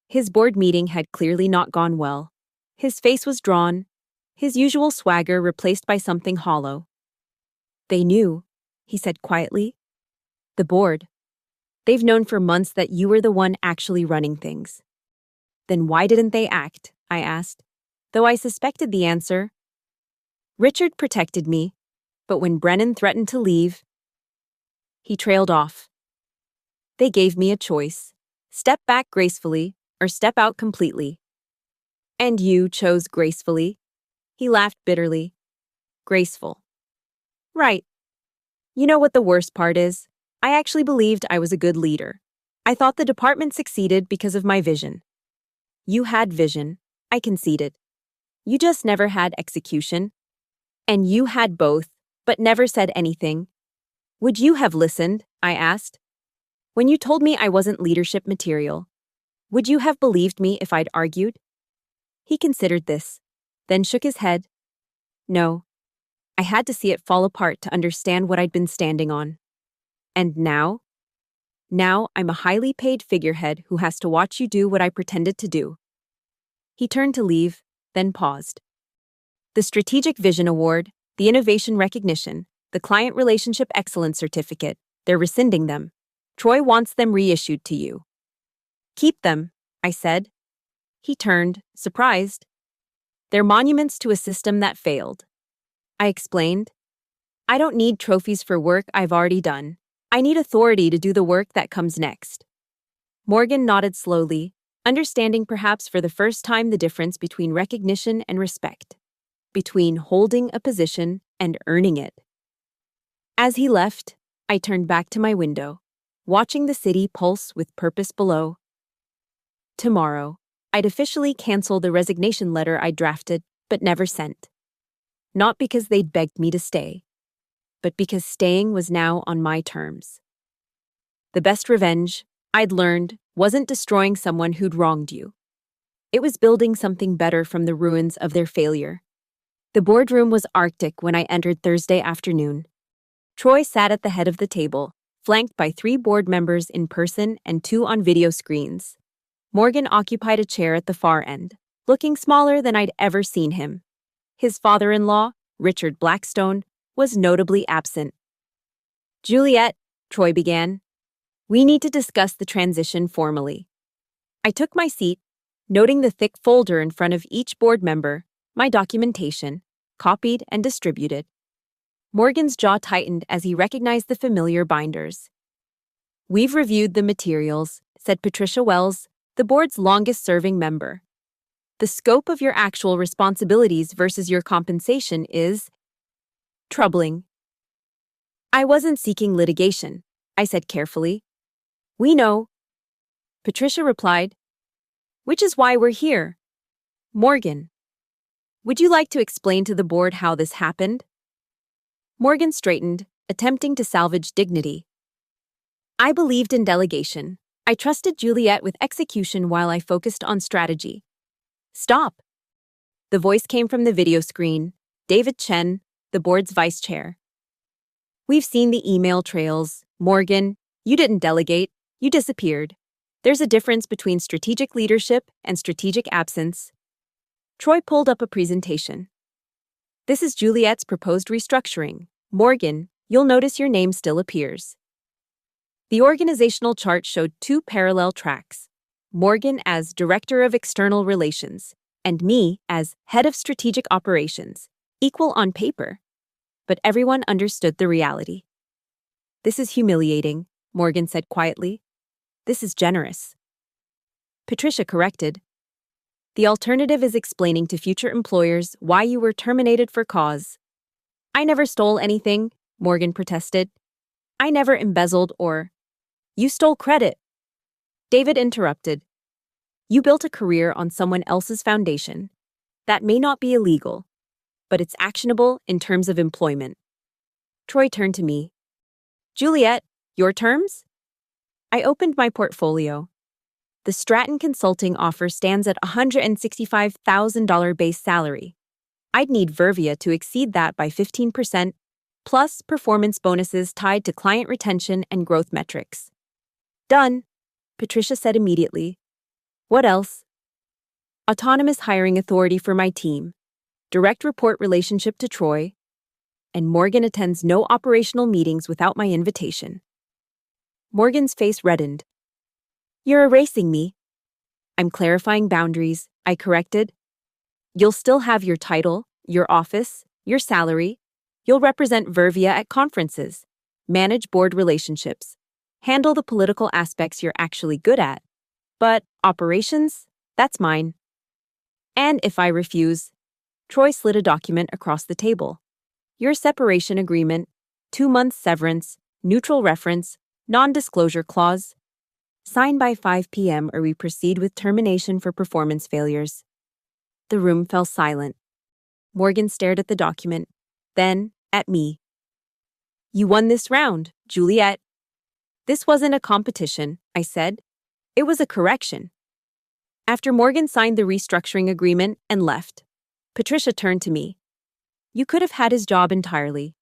his board meeting had clearly not gone well. His face was drawn, his usual swagger replaced by something hollow. "They knew," he said quietly. "The board. They've known for months that you were the one actually running things." "Then why didn't they act?" I asked, though I suspected the answer. "Richard protected me, but when Brennan threatened to leave," he trailed off. "They gave me a choice: step back gracefully or step out completely. And you chose gracefully." He laughed bitterly. "Graceful." "Right. You know what the worst part is? I actually believed I was a good leader. I thought the department succeeded because of my vision." "You had vision," I conceded. "You just never had execution." "And you had both, but never said anything." "Would you have listened?" I asked. "When you told me I wasn't leadership material, would you have believed me if I'd argued?" He considered this, then shook his head. "No. I had to see it fall apart to understand what I'd been standing on. And now? Now I'm a highly paid figurehead who has to watch you do what I pretended to do." He turned to leave, then paused. "The Strategic Vision Award, the Innovation Recognition, the Client Relationship Excellence Certificate, they're rescinding them. Troy wants them reissued to you." "Keep them," I said. He turned, surprised. "They're monuments to a system that failed." I explained. "I don't need trophies for work I've already done. I need authority to do the work that comes next." Morgan nodded slowly, understanding perhaps for the first time the difference between recognition and respect, between holding a position and earning it. As he left, I turned back to my window, watching the city pulse with purpose below. Tomorrow, I'd officially cancel the resignation letter I drafted but never sent. Not because they'd begged me to stay, but because staying was now on my terms. The best revenge, I'd learned, wasn't destroying someone who'd wronged you. It was building something better from the ruins of their failure. The boardroom was arctic when I entered Thursday afternoon. Troy sat at the head of the table, flanked by 3 board members in person and 2 on video screens. Morgan occupied a chair at the far end, looking smaller than I'd ever seen him. His father-in-law, Richard Blackstone, was notably absent. "Juliet," Troy began, "we need to discuss the transition formally." I took my seat, noting the thick folder in front of each board member, my documentation, copied and distributed. Morgan's jaw tightened as he recognized the familiar binders. "We've reviewed the materials," said Patricia Wells, the board's longest-serving member. "The scope of your actual responsibilities versus your compensation is troubling." "I wasn't seeking litigation," I said carefully. "We know," Patricia replied, "which is why we're here." "Morgan, would you like to explain to the board how this happened?" Morgan straightened, attempting to salvage dignity. "I believed in delegation. I trusted Juliet with execution while I focused on strategy." "Stop." The voice came from the video screen, David Chen, the board's vice chair. "We've seen the email trails. Morgan, you didn't delegate, you disappeared. There's a difference between strategic leadership and strategic absence." Troy pulled up a presentation. "This is Juliet's proposed restructuring. Morgan, you'll notice your name still appears." The organizational chart showed 2 parallel tracks: Morgan as Director of External Relations, and me as Head of Strategic Operations, equal on paper. But everyone understood the reality. "This is humiliating," Morgan said quietly. "This is generous." Patricia corrected. "The alternative is explaining to future employers why you were terminated for cause." "I never stole anything," Morgan protested. "I never embezzled or—" "You stole credit." David interrupted. "You built a career on someone else's foundation. That may not be illegal, but it's actionable in terms of employment." Troy turned to me. "Juliet, your terms?" I opened my portfolio. The Stratton Consulting offer stands at $165,000 base salary. I'd need Vervia to exceed that by 15%, plus performance bonuses tied to client retention and growth metrics. Done, Patricia said immediately. What else? Autonomous hiring authority for my team, direct report relationship to Troy, and Morgan attends no operational meetings without my invitation. Morgan's face reddened. You're erasing me. I'm clarifying boundaries, I corrected. You'll still have your title, your office, your salary. You'll represent Vervia at conferences, manage board relationships, handle the political aspects you're actually good at. But operations, that's mine. And if I refuse, Troy slid a document across the table. Your separation agreement, 2-month severance, neutral reference, non-disclosure clause. Sign by 5 p.m. or we proceed with termination for performance failures. The room fell silent. Morgan stared at the document, then at me. You won this round, Juliet. This wasn't a competition, I said. It was a correction. After Morgan signed the restructuring agreement and left, Patricia turned to me. You could have had his job entirely.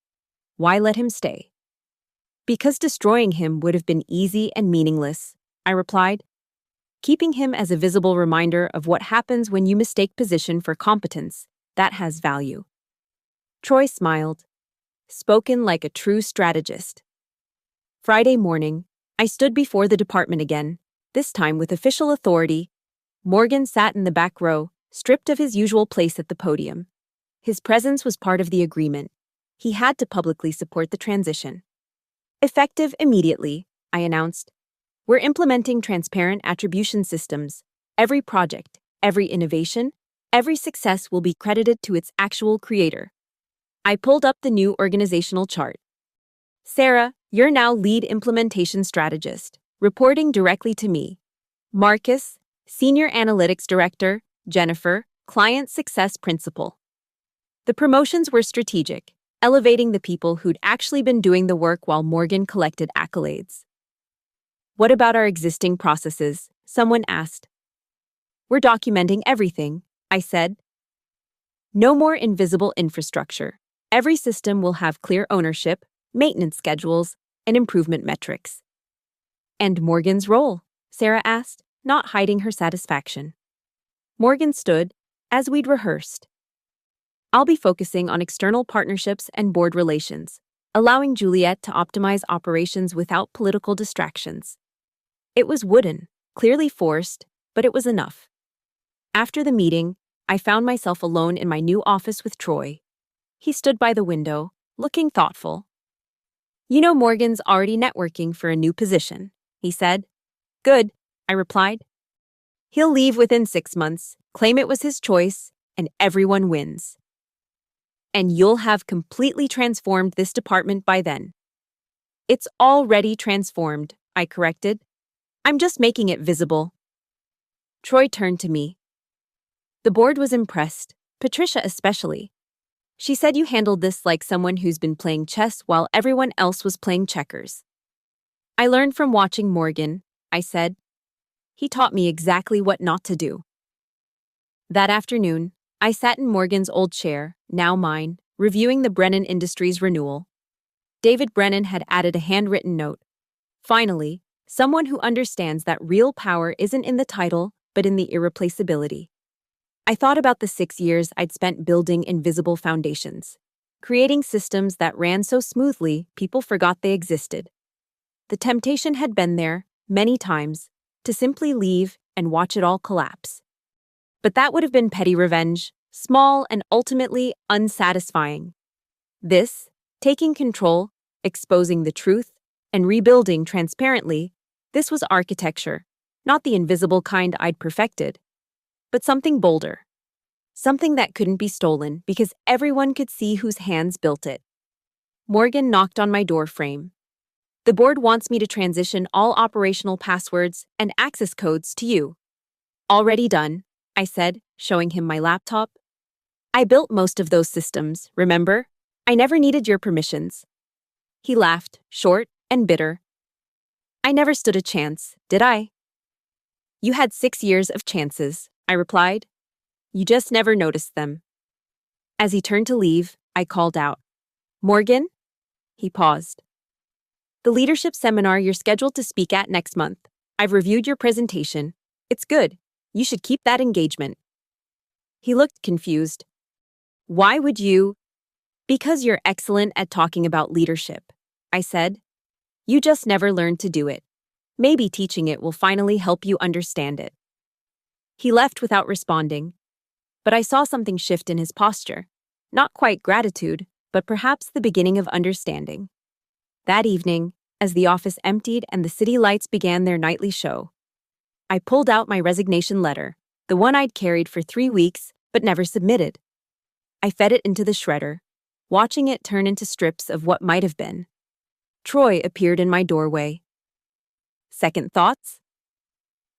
Why let him stay? Because destroying him would have been easy and meaningless, I replied. Keeping him as a visible reminder of what happens when you mistake position for competence, that has value. Troy smiled, spoken like a true strategist. Friday morning, I stood before the department again, this time with official authority. Morgan sat in the back row, stripped of his usual place at the podium. His presence was part of the agreement. He had to publicly support the transition. Effective immediately, I announced. We're implementing transparent attribution systems. Every project, every innovation, every success will be credited to its actual creator. I pulled up the new organizational chart. Sarah, you're now lead implementation strategist, reporting directly to me. Marcus, senior analytics director. Jennifer, client success principal. The promotions were strategic, elevating the people who'd actually been doing the work while Morgan collected accolades. What about our existing processes? Someone asked. We're documenting everything, I said. No more invisible infrastructure. Every system will have clear ownership, maintenance schedules, and improvement metrics. And Morgan's role? Sarah asked, not hiding her satisfaction. Morgan stood, as we'd rehearsed. I'll be focusing on external partnerships and board relations, allowing Juliet to optimize operations without political distractions. It was wooden, clearly forced, but it was enough. After the meeting, I found myself alone in my new office with Troy. He stood by the window, looking thoughtful. You know Morgan's already networking for a new position, he said. Good, I replied. He'll leave within 6 months, claim it was his choice, and everyone wins. And you'll have completely transformed this department by then. It's already transformed, I corrected. I'm just making it visible. Troy turned to me. The board was impressed, Patricia especially. She said you handled this like someone who's been playing chess while everyone else was playing checkers. I learned from watching Morgan, I said. He taught me exactly what not to do. That afternoon, I sat in Morgan's old chair, now mine, reviewing the Brennan Industries renewal. David Brennan had added a handwritten note. Finally, someone who understands that real power isn't in the title, but in the irreplaceability. I thought about the 6 years I'd spent building invisible foundations, creating systems that ran so smoothly people forgot they existed. The temptation had been there, many times, to simply leave and watch it all collapse. But that would have been petty revenge, small and ultimately unsatisfying. This, taking control, exposing the truth, and rebuilding transparently, this was architecture, not the invisible kind I'd perfected, but something bolder. Something that couldn't be stolen because everyone could see whose hands built it. Morgan knocked on my door frame. The board wants me to transition all operational passwords and access codes to you. Already done, I said, showing him my laptop. I built most of those systems, remember? I never needed your permissions. He laughed, short and bitter. I never stood a chance, did I? You had 6 years of chances, I replied. You just never noticed them. As he turned to leave, I called out, Morgan, He paused. The leadership seminar you're scheduled to speak at next month. I've reviewed your presentation. It's good. You should keep that engagement. He looked confused. Why would you? Because you're excellent at talking about leadership, I said. You just never learned to do it. Maybe teaching it will finally help you understand it. He left without responding, but I saw something shift in his posture. Not quite gratitude, but perhaps the beginning of understanding. That evening, as the office emptied and the city lights began their nightly show, I pulled out my resignation letter, the one I'd carried for 3 weeks but never submitted. I fed it into the shredder, watching it turn into strips of what might have been. Troy appeared in my doorway. Second thoughts?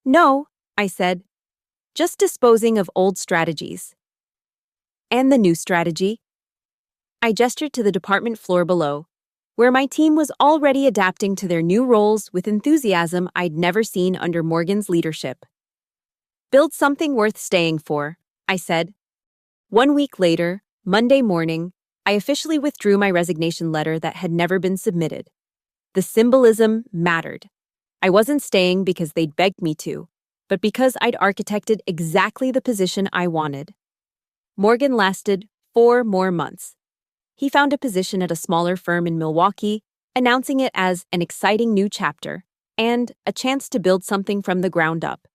No, I said. Just disposing of old strategies. And the new strategy? I gestured to the department floor below, where my team was already adapting to their new roles with enthusiasm I'd never seen under Morgan's leadership. Build something worth staying for, I said. 1 week later, Monday morning, I officially withdrew my resignation letter that had never been submitted. The symbolism mattered. I wasn't staying because they'd begged me to, but because I'd architected exactly the position I wanted. Morgan lasted 4 more months. He found a position at a smaller firm in Milwaukee, announcing it as an exciting new chapter and a chance to build something from the ground up.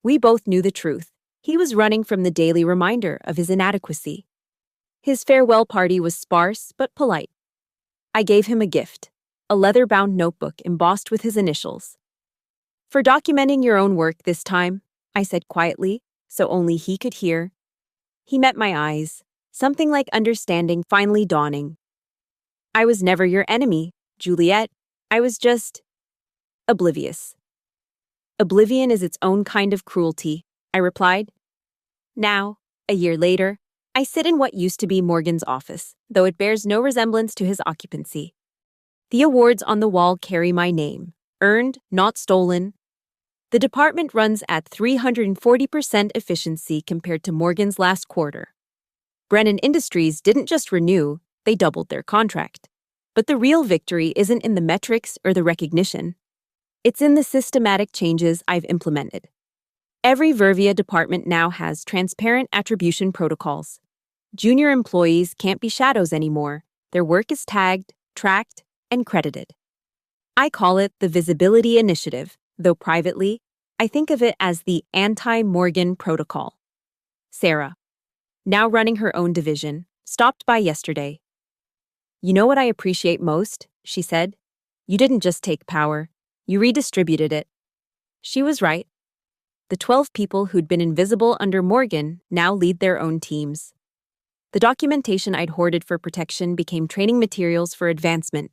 We both knew the truth. He was running from the daily reminder of his inadequacy. His farewell party was sparse but polite. I gave him a gift, a leather-bound notebook embossed with his initials. For documenting your own work this time, I said quietly, so only he could hear. He met my eyes, something like understanding finally dawning. I was never your enemy, Juliet. I was just oblivious. Oblivion is its own kind of cruelty, I replied. Now, a year later, I sit in what used to be Morgan's office, though it bears no resemblance to his occupancy. The awards on the wall carry my name, earned, not stolen. The department runs at 340% efficiency compared to Morgan's last quarter. Brennan Industries didn't just renew, they doubled their contract. But the real victory isn't in the metrics or the recognition. It's in the systematic changes I've implemented. Every Vervia department now has transparent attribution protocols. Junior employees can't be shadows anymore. Their work is tagged, tracked, and credited. I call it the Visibility Initiative, though privately, I think of it as the Anti-Morgan Protocol. Sarah, now running her own division, stopped by yesterday. You know what I appreciate most, she said. You didn't just take power, you redistributed it. She was right. The 12 people who'd been invisible under Morgan now lead their own teams. The documentation I'd hoarded for protection became training materials for advancement.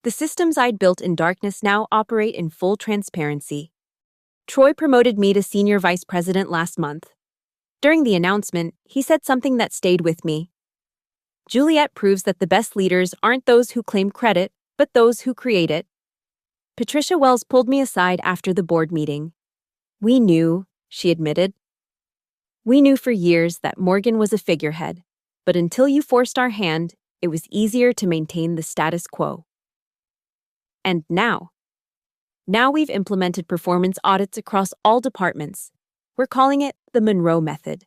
The systems I'd built in darkness now operate in full transparency. Troy promoted me to senior vice president last month. During the announcement, he said something that stayed with me. Juliet proves that the best leaders aren't those who claim credit, but those who create it. Patricia Wells pulled me aside after the board meeting. We knew, she admitted. We knew for years that Morgan was a figurehead, but until you forced our hand, it was easier to maintain the status quo. And now we've implemented performance audits across all departments. We're calling it the Monroe Method.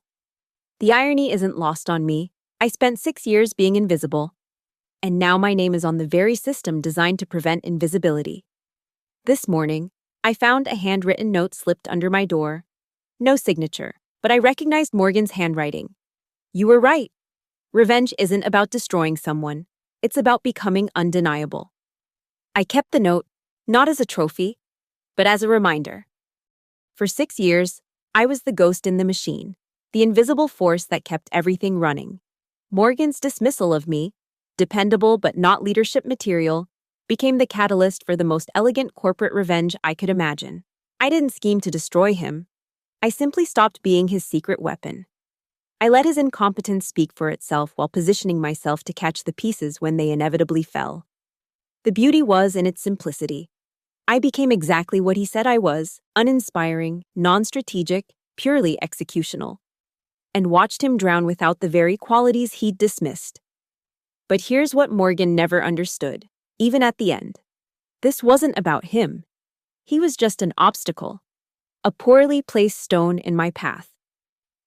The irony isn't lost on me. I spent 6 years being invisible, and now my name is on the very system designed to prevent invisibility. This morning, I found a handwritten note slipped under my door. No signature, but I recognized Morgan's handwriting. You were right. Revenge isn't about destroying someone. It's about becoming undeniable. I kept the note, not as a trophy, but as a reminder. For 6 years, I was the ghost in the machine, the invisible force that kept everything running. Morgan's dismissal of me, dependable but not leadership material, became the catalyst for the most elegant corporate revenge I could imagine. I didn't scheme to destroy him. I simply stopped being his secret weapon. I let his incompetence speak for itself while positioning myself to catch the pieces when they inevitably fell. The beauty was in its simplicity. I became exactly what he said I was, uninspiring, non-strategic, purely executional, and watched him drown without the very qualities he'd dismissed. But here's what Morgan never understood, even at the end. This wasn't about him. He was just an obstacle, a poorly placed stone in my path.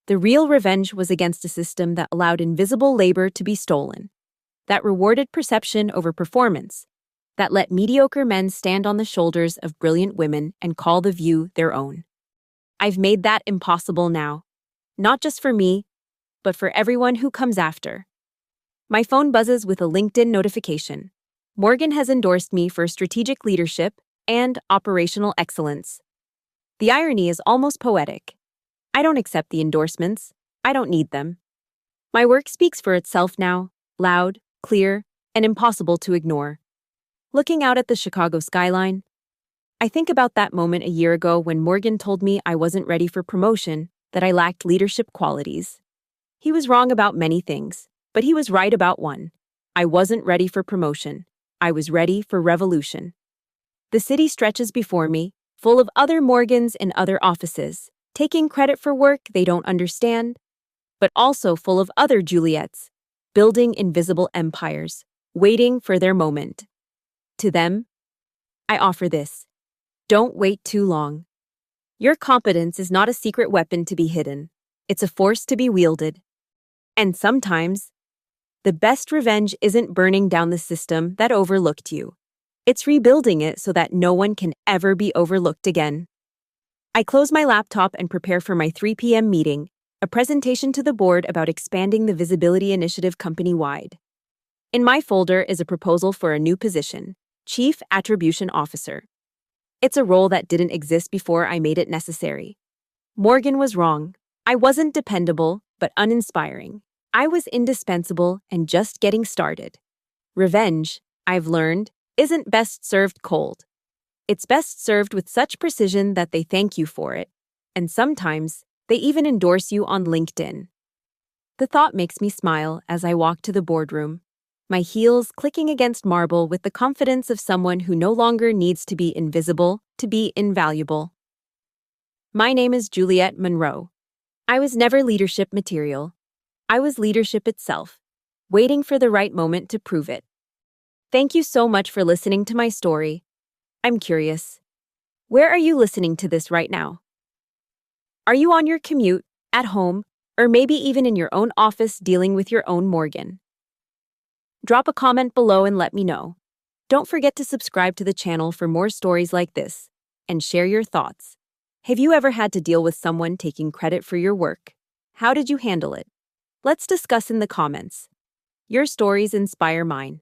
The real revenge was against a system that allowed invisible labor to be stolen, that rewarded perception over performance, that let mediocre men stand on the shoulders of brilliant women and call the view their own. I've made that impossible now, not just for me, but for everyone who comes after. My phone buzzes with a LinkedIn notification. Morgan has endorsed me for strategic leadership and operational excellence. The irony is almost poetic. I don't accept the endorsements. I don't need them. My work speaks for itself now, loud, clear, and impossible to ignore. Looking out at the Chicago skyline, I think about that moment a year ago when Morgan told me I wasn't ready for promotion, that I lacked leadership qualities. He was wrong about many things, but he was right about one. I wasn't ready for promotion. I was ready for revolution. The city stretches before me, full of other Morgans in other offices, taking credit for work they don't understand, but also full of other Juliets, building invisible empires, waiting for their moment. To them, I offer this. Don't wait too long. Your competence is not a secret weapon to be hidden. It's a force to be wielded. And sometimes, the best revenge isn't burning down the system that overlooked you. It's rebuilding it so that no one can ever be overlooked again. I close my laptop and prepare for my 3 p.m. meeting, a presentation to the board about expanding the visibility initiative company-wide. In my folder is a proposal for a new position, Chief Attribution Officer. It's a role that didn't exist before I made it necessary. Morgan was wrong. I wasn't dependable, but uninspiring. I was indispensable and just getting started. Revenge, I've learned, isn't best served cold. It's best served with such precision that they thank you for it, and sometimes they even endorse you on LinkedIn. The thought makes me smile as I walk to the boardroom, my heels clicking against marble with the confidence of someone who no longer needs to be invisible to be invaluable. My name is Juliette Monroe. I was never leadership material. I was leadership itself, waiting for the right moment to prove it. Thank you so much for listening to my story. I'm curious. Where are you listening to this right now? Are you on your commute, at home, or maybe even in your own office dealing with your own Morgan? Drop a comment below and let me know. Don't forget to subscribe to the channel for more stories like this, and share your thoughts. Have you ever had to deal with someone taking credit for your work? How did you handle it? Let's discuss in the comments. Your stories inspire mine.